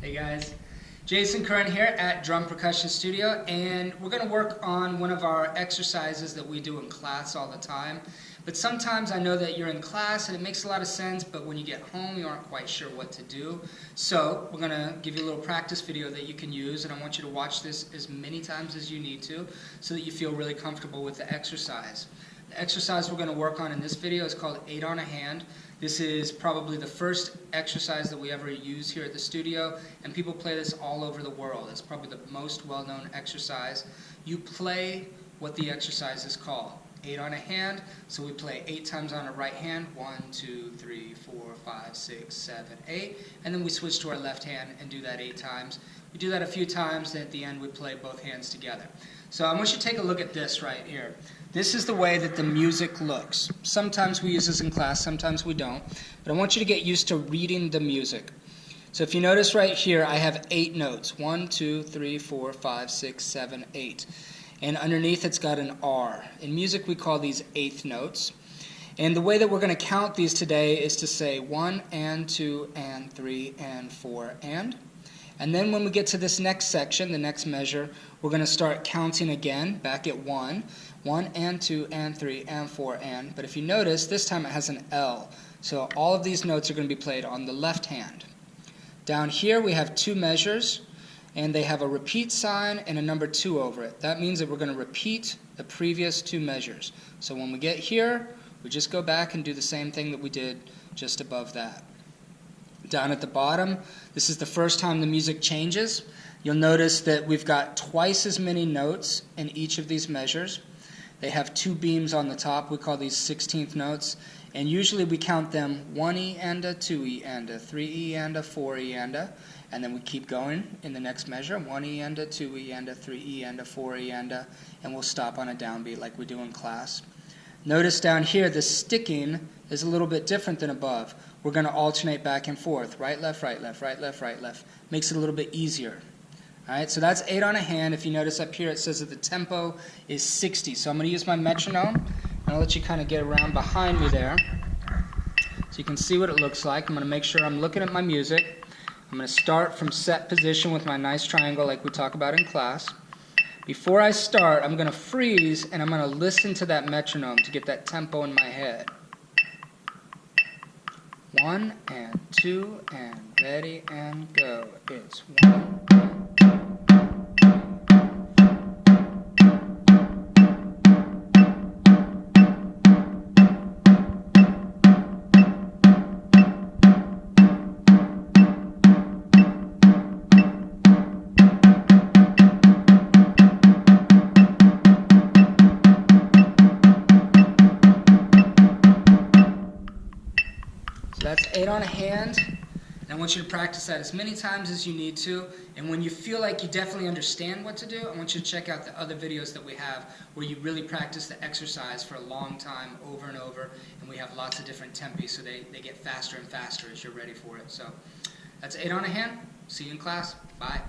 Hey guys, Jason Curran here at Drum Percussion Studio, and we're going to work on one of our exercises that we do in class all the time. But sometimes I know that you're in class and it makes a lot of sense, but when you get home you aren't quite sure what to do. So we're going to give you a little practice video that you can use, and I want you to watch this as many times as you need to so that you feel really comfortable with the exercise. The exercise we're going to work on in this video is called 8 on a hand. This is probably the first exercise that we ever use here at the studio, and people play this all over the world. It's probably the most well-known exercise. You play what the exercise is called. 8 on a hand, so we play 8 times on our right hand. 1, 2, 3, 4, 5, 6, 7, 8. And then we switch to our left hand and do that 8 times. We do that a few times, and at the end we play both hands together. So I want you to take a look at this right here. This is the way that the music looks. Sometimes we use this in class, sometimes we don't. But I want you to get used to reading the music. So if you notice right here, I have 8 notes. 1, 2, 3, 4, 5, 6, 7, 8. And underneath it's got an R. In music we call these eighth notes. And the way that we're going to count these today is to say 1 and 2 and 3 and 4 and. And then when we get to this next section, the next measure, we're going to start counting again, back at 1. 1 and 2 and 3 and 4 and. But if you notice, this time it has an L. So all of these notes are going to be played on the left hand. Down here we have 2 measures, and they have a repeat sign and a number 2 over it. That means that we're going to repeat the previous 2 measures. So when we get here, we just go back and do the same thing that we did just above that. Down at the bottom, this is the first time the music changes. You'll notice that we've got twice as many notes in each of these measures. They have 2 beams on the top. We call these 16th notes. And usually we count them 1E and a, 2E and a, 3E and a, 4E and a. And then we keep going in the next measure. 1E and a, 2E and a, 3E and a, 4E and a. And we'll stop on a downbeat like we do in class. Notice down here the sticking is a little bit different than above. We're going to alternate back and forth. Right, left, right, left, right, left, right, left. Makes it a little bit easier. Alright, so that's 8 on a hand. If you notice up here it says that the tempo is 60. So I'm going to use my metronome, and I'll let you kind of get around behind me there so you can see what it looks like. I'm going to make sure I'm looking at my music. I'm going to start from set position with my nice triangle like we talk about in class. Before I start, I'm going to freeze, and I'm going to listen to that metronome to get that tempo in my head. 1 and 2 and ready and go. It's 1. That's 8 on a hand, and I want you to practice that as many times as you need to. And when you feel like you definitely understand what to do, I want you to check out the other videos that we have where you really practice the exercise for a long time, over and over, and we have lots of different tempi, so they get faster and faster as you're ready for it. So that's 8 on a hand. See you in class. Bye.